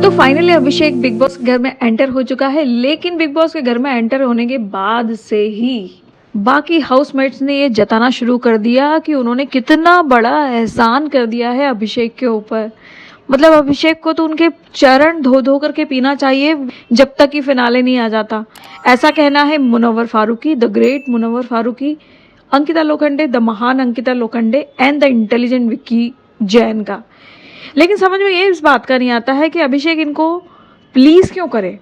तो फाइनली अभिषेक big boss के घर में एंटर हो चुका है, लेकिन बिग बॉस के घर में एंटर होने के बाद से ही बाकी हाउसमेट्स ने ये जताना शुरू कर दिया कि उन्होंने कितना बड़ा एहसान कर दिया है अभिषेक के ऊपर। मतलब अभिषेक को तो उनके चरण धो धो करके पीना चाहिए जब तक कि फिनाले नहीं आ जाता। ऐसा कहना है Munawar Faruqui, the great Munawar Faruqui, Ankita Lokhande, the महान Ankita Lokhande and the intelligent Vicky Jain का। लेकिन समझ में ये इस बात का नहीं आता है कि अभिषेक इनको प्लीज़ क्यों करे।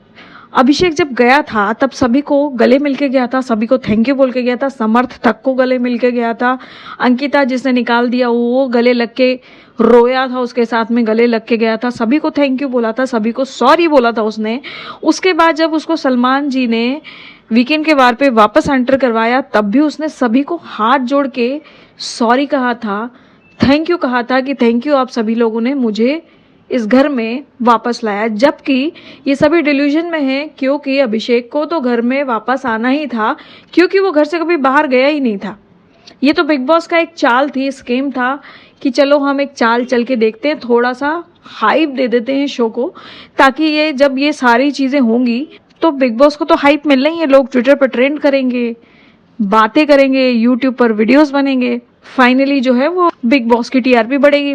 अभिषेक जब गया था तब सभी को गले मिल के गया था, सभी को थैंक यू बोल के गया था, समर्थ तक को गले मिल के गया था। अंकिता जिसने निकाल दिया वो गले लग के रोया था, उसके साथ में गले लग के गया था, सभी को थैंक यू बोला था, सभी को सॉरी बोला था उसने। उसके बाद जब उसको सलमान जी ने वीकेंड के वार पे वापस एंटर करवाया तब भी उसने सभी को हाथ जोड़ के सॉरी कहा था, थैंक यू कहा था कि थैंक यू आप सभी लोगों ने मुझे इस घर में वापस लाया। जबकि ये सभी डिल्यूजन में हैं क्योंकि अभिषेक को तो घर में वापस आना ही था, क्योंकि वो घर से कभी बाहर गया ही नहीं था। ये तो बिग बॉस का एक चाल थी, स्कीम था कि चलो हम एक चाल चल के देखते हैं, थोड़ा सा हाइप दे देते हैं शो को, ताकि ये जब ये सारी चीज़ें होंगी तो बिग बॉस को तो हाइप मिलना ही है, लोग ट्विटर पर ट्रेंड करेंगे, बातें करेंगे, यूट्यूब पर वीडियोस बनेंगे, फाइनली जो है वो बिग बॉस की टीआरपी बढ़ेगी।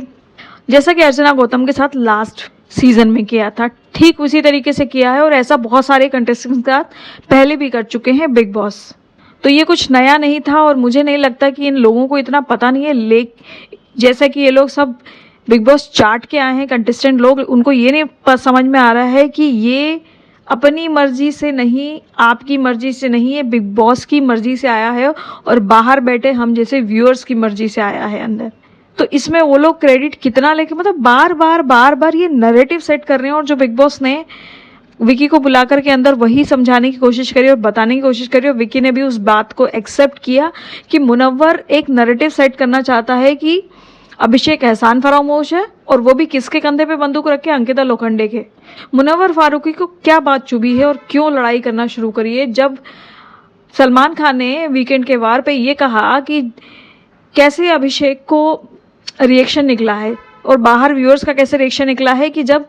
जैसा कि अर्चना गौतम के साथ लास्ट सीजन में किया था, ठीक उसी तरीके से किया है और ऐसा बहुत सारे कंटेस्टेंट्स के साथ पहले भी कर चुके हैं बिग बॉस। तो ये कुछ नया नहीं था और मुझे नहीं लगता कि इन लोगों को इतना पता नहीं है। जैसा कि ये लोग सब बिग बॉस चार्ट के आए हैं कंटेस्टेंट लोग, उनको ये नहीं समझ में आ रहा है कि ये अपनी मर्जी से नहीं, आपकी मर्जी से नहीं, ये बिग बॉस की मर्जी से आया है और बाहर बैठे हम जैसे व्यूअर्स की मर्जी से आया है अंदर। तो इसमें वो लोग क्रेडिट कितना लेके, मतलब बार बार ये नैरेटिव सेट कर रहे हैं। और जो बिग बॉस ने विकी को बुला करके अंदर वही समझाने की कोशिश करी और बताने की कोशिश करी और विकी ने भी उस बात को एक्सेप्ट किया कि मुनव्वर एक नैरेटिव सेट करना चाहता है कि अभिषेक एहसान फरामोश है, और वो भी किसके कंधे पे बंदूक रख के, अंकिता लोखंडे के। मुनव्वर फारूकी को क्या बात चुभी है और क्यों लड़ाई करना शुरू करी है जब सलमान खान ने वीकेंड के वार पे ये कहा कि कैसे अभिषेक को रिएक्शन निकला है और बाहर व्यूअर्स का कैसे रिएक्शन निकला है कि जब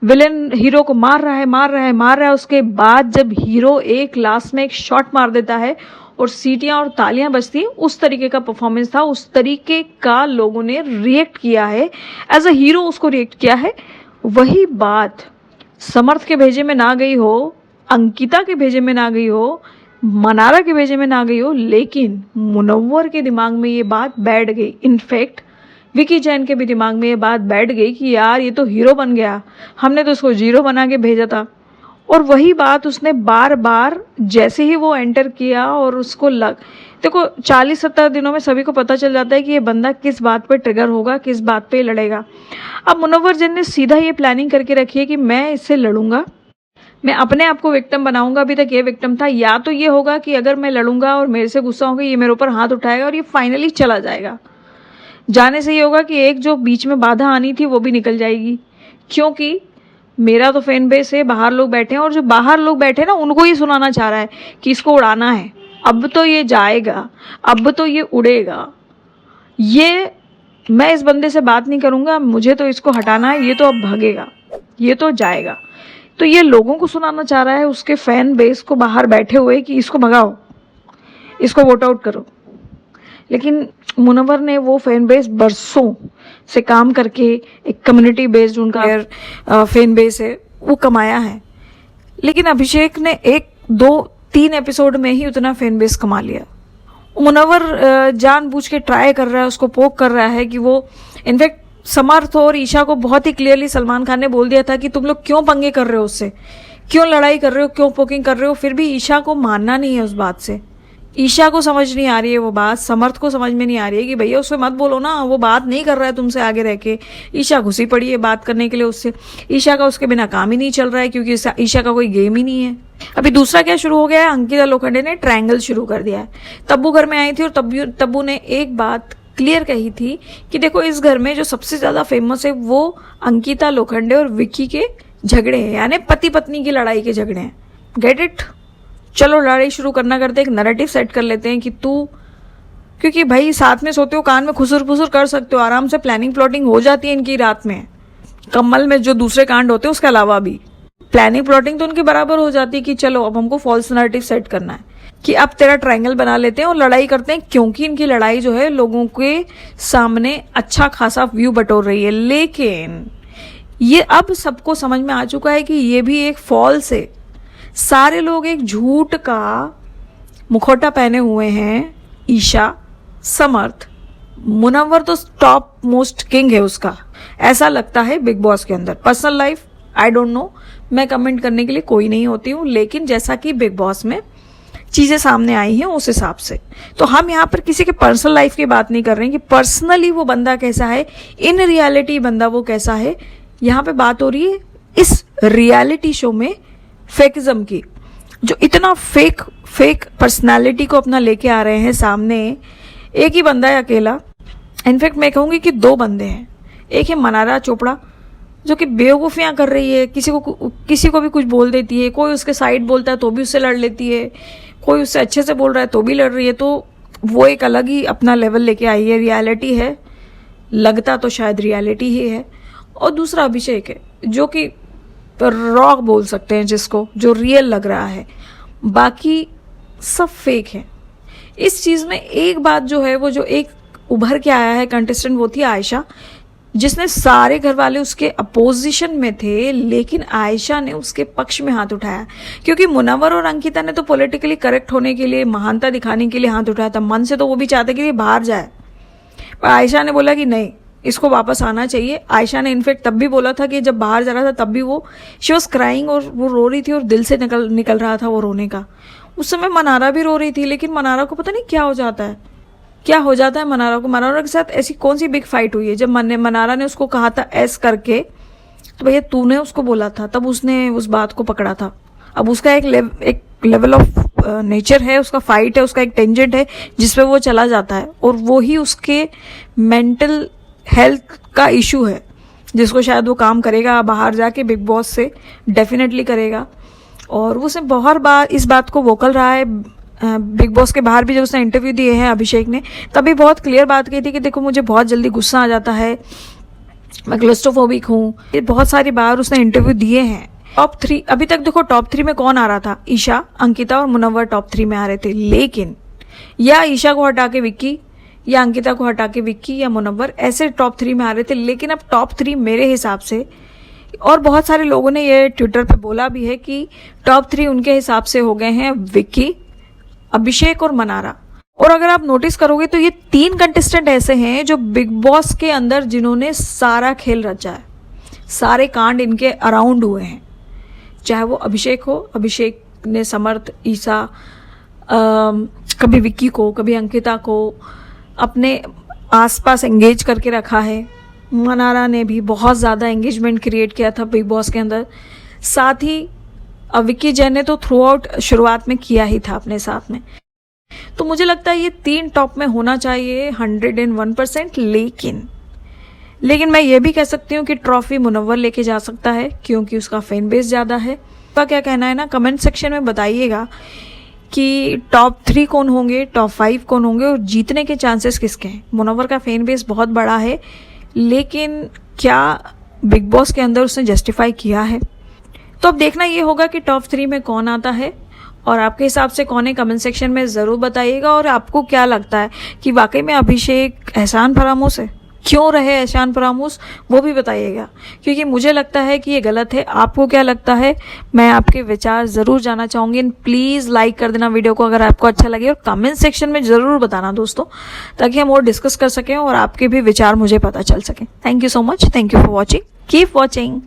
विलेन हीरो को मार रहा है, उसके बाद जब हीरो एक लास्ट में एक शॉट मार देता है और सीटियां और तालियां बजती हैं, उस तरीके का परफॉर्मेंस था, उस तरीके का लोगों ने रिएक्ट किया है, एज अ हीरो उसको रिएक्ट किया है। वही बात समर्थ के भेजे में ना गई हो, अंकिता के भेजे में ना गई हो, मनारा के भेजे में ना गई हो, लेकिन मुनव्वर के दिमाग में ये बात बैठ गई। इनफैक्ट विकी जैन के भी दिमाग में ये बात बैठ गई कि यार ये तो हीरो बन गया, हमने तो उसको जीरो बना के भेजा था। और वही बात उसने बार बार जैसे ही वो एंटर किया और उसको देखो 40-70 दिनों में सभी को पता चल जाता है कि ये बंदा किस बात पे ट्रिगर होगा, किस बात पे लड़ेगा। अब मुनव्वर जैन ने सीधा ये प्लानिंग करके रखी है कि मैं इससे लड़ूंगा, मैं अपने आप को विक्टिम बनाऊंगा। अभी तक ये विक्टिम था, या तो ये होगा कि अगर मैं लड़ूंगा और मेरे से गुस्सा होगा, ये मेरे ऊपर हाथ उठाएगा और ये फाइनली चला जाएगा। जाने से ये होगा कि एक जो बीच में बाधा आनी थी वो भी निकल जाएगी, क्योंकि मेरा तो फैन बेस है, बाहर लोग बैठे हैं और जो बाहर लोग बैठे हैं ना उनको ही सुनाना चाह रहा है कि इसको उड़ाना है, अब तो ये जाएगा, अब तो ये उड़ेगा, ये मैं इस बंदे से बात नहीं करूंगा, मुझे तो इसको हटाना है, ये तो अब भागेगा, ये तो जाएगा। तो ये लोगों को सुनाना चाह रहा है, उसके फैन बेस को बाहर बैठे हुए, कि इसको भगाओ, इसको वोट आउट करो। लेकिन मुनव्वर ने वो फैन बेस बरसों से काम करके एक कम्युनिटी बेस्ड उनका फैन बेस है वो कमाया है। लेकिन अभिषेक ने 1-2-3 एपिसोड में ही उतना फैन बेस कमा लिया। मुनव्वर जानबूझ के ट्राई कर रहा है, उसको पोक कर रहा है कि वो, इनफैक्ट समर्थ और ईशा को बहुत ही क्लियरली सलमान खान ने बोल दिया था कि तुम लोग क्यों पंगे कर रहे हो उससे, क्यों लड़ाई कर रहे हो, क्यों पोकिंग कर रहे हो। फिर भी ईशा को मानना नहीं है उस बात से, ईशा को समझ नहीं आ रही है वो बात, समर्थ को समझ में नहीं आ रही है कि भैया उससे मत बोलो ना, वो बात नहीं कर रहा है तुमसे आगे रह के। ईशा घुसी पड़ी है बात करने के लिए उससे, ईशा का उसके बिना काम ही नहीं चल रहा है, क्योंकि ईशा का कोई गेम ही नहीं है। अभी दूसरा क्या शुरू हो गया है, अंकिता लोखंडे ने ट्रायंगल शुरू कर दिया है। तब्बू घर में आई थी और तब्बू ने एक बात क्लियर कही थी कि देखो इस घर में जो सबसे ज्यादा फेमस है वो अंकिता लोखंडे और विक्की के झगड़े हैं, यानी पति पत्नी की लड़ाई के झगड़े हैं। Get it? चलो लड़ाई शुरू करना करते, एक नैरेटिव सेट कर लेते हैं कि तू, क्योंकि भाई साथ में सोते हो, कान में खुसुर फुसुर कर सकते हो, आराम से प्लानिंग प्लॉटिंग हो जाती है इनकी रात में। कमल में जो दूसरे कांड होते हैं उसके अलावा भी प्लानिंग प्लॉटिंग तो उनके बराबर हो जाती है कि चलो अब हमको फॉल्स नैरेटिव सेट करना है कि अब तेरा ट्रायंगल बना लेते हैं और लड़ाई करते हैं, क्योंकि इनकी लड़ाई जो है लोगों के सामने अच्छा खासा व्यू बटोर रही है। लेकिन ये अब सबको समझ में आ चुका है कि ये भी एक फॉल्स है। सारे लोग एक झूठ का मुखौटा पहने हुए हैं। ईशा, समर्थ, मुनव्वर तो टॉप मोस्ट किंग है उसका, ऐसा लगता है बिग बॉस के अंदर। Personal life I don't know, मैं कमेंट करने के लिए कोई नहीं होती हूँ, लेकिन जैसा कि बिग बॉस में चीजें सामने आई हैं उस हिसाब से। तो हम यहाँ पर किसी के पर्सनल लाइफ की बात नहीं कर रहे हैं कि पर्सनली वो बंदा कैसा है, इन रियलिटी बंदा वो कैसा है। यहाँ पे बात हो रही है इस रियलिटी शो में फेकिज्म की, जो इतना फेक पर्सनालिटी को अपना लेके आ रहे हैं सामने। एक ही बंदा है अकेला, इनफैक्ट मैं कहूँगी कि दो बंदे हैं। एक है मनारा चोपड़ा जो कि बेवकूफ़ियाँ कर रही है, किसी को भी कुछ बोल देती है, कोई उसके साइड बोलता है तो भी उससे लड़ लेती है, कोई उससे अच्छे से बोल रहा है तो भी लड़ रही है। तो वो एक अलग ही अपना लेवल लेके आई है, रियलिटी है, लगता तो शायद रियलिटी ही है। और दूसरा अभिषेक है जो कि रॉ बोल सकते हैं जिसको, जो रियल लग रहा है, बाकी सब फेक है। इस चीज़ में एक बात जो है वो जो एक उभर के आया है कंटेस्टेंट, वो थी आयशा, जिसने सारे घर वाले उसके अपोजिशन में थे, लेकिन आयशा ने उसके पक्ष में हाथ उठाया। क्योंकि मुनव्वर और अंकिता ने तो पॉलिटिकली करेक्ट होने के लिए, महानता दिखाने के लिए हाथ उठाया था। मन से तो वो भी चाहते कि ये बाहर जाए, पर आयशा ने बोला कि नहीं, इसको वापस आना चाहिए। आयशा ने इनफेक्ट तब भी बोला था कि जब बाहर जा रहा था तब भी वो शी वॉज क्राइंग, और वो रो रही थी और दिल से निकल रहा था वो रोने का। उस समय मनारा भी रो रही थी, लेकिन मनारा को पता नहीं क्या हो जाता है मनारा को। मनारा के साथ ऐसी कौन सी बिग फाइट हुई है? जब मनारा ने उसको कहा था ऐस करके, तो भैया तूने उसको बोला था, तब उसने उस बात को पकड़ा था। अब उसका एक लेवल ऑफ नेचर है, उसका फाइट है, उसका एक टेंजेंट है जिस पे वो चला जाता है, और वो ही उसके मेंटल हेल्थ का इशू है जिसको शायद वो काम करेगा बाहर जाके बिग बॉस से, डेफिनेटली करेगा। और उसने बहुत बार इस बात को वोकल रहा है बिग बॉस के बाहर भी। जब उसने इंटरव्यू दिए हैं अभिषेक ने, तभी बहुत क्लियर बात कही थी कि देखो मुझे बहुत जल्दी गुस्सा आ जाता है, मैं क्लस्ट्रोफोबिक हूँ। ये बहुत सारी बार उसने इंटरव्यू दिए हैं। टॉप 3 अभी तक देखो, टॉप 3 में कौन आ रहा था? ईशा, अंकिता और मुनव्वर टॉप 3 में आ रहे थे। लेकिन या ईशा को हटा के विक्की, या अंकिता को हटा के विक्की या मुनव्वर, ऐसे टॉप 3 में आ रहे थे। लेकिन अब टॉप 3 मेरे हिसाब से, और बहुत सारे लोगों ने ये ट्विटर पे बोला भी है कि टॉप 3 उनके हिसाब से हो गए हैं विक्की, अभिषेक और मनारा। और अगर आप नोटिस करोगे तो ये 3 कंटेस्टेंट ऐसे हैं जो बिग बॉस के अंदर जिन्होंने सारा खेल रचा है, सारे कांड इनके अराउंड हुए हैं। चाहे वो अभिषेक हो, अभिषेक ने समर्थ, ईशा, कभी विक्की को, कभी अंकिता को अपने आसपास एंगेज करके रखा है। मनारा ने भी बहुत ज़्यादा एंगेजमेंट क्रिएट किया था बिग बॉस के अंदर। साथ ही विक्की जैन ने तो थ्रू आउट शुरुआत में किया ही था अपने साथ में। तो मुझे लगता है ये 3 टॉप में होना चाहिए 101%। लेकिन मैं ये भी कह सकती हूँ कि ट्रॉफी मुनव्वर लेके जा सकता है, क्योंकि उसका फैन बेस ज़्यादा है। आपका क्या कहना है ना, कमेंट सेक्शन में बताइएगा कि टॉप 3 कौन होंगे, टॉप 5 कौन होंगे, और जीतने के चांसेस किसके हैं। मुनव्वर का फैन बेस बहुत बड़ा है, लेकिन क्या बिग बॉस के अंदर उसने जस्टिफाई किया है? तो अब देखना ये होगा कि टॉप 3 में कौन आता है, और आपके हिसाब से कौन है, कमेंट सेक्शन में ज़रूर बताइएगा। और आपको क्या लगता है कि वाकई में अभिषेक एहसान फरामोश है? क्यों रहे एहसान फरामोश, वो भी बताइएगा, क्योंकि मुझे लगता है कि ये गलत है। आपको क्या लगता है, मैं आपके विचार ज़रूर जानना चाहूँगी। प्लीज़ लाइक कर देना वीडियो को अगर आपको अच्छा लगे, और कमेंट सेक्शन में ज़रूर बताना दोस्तों, ताकि हम और डिस्कस कर सकें और आपके भी विचार मुझे पता चल सकें। Thank you so much, thank you for watching, keep watching.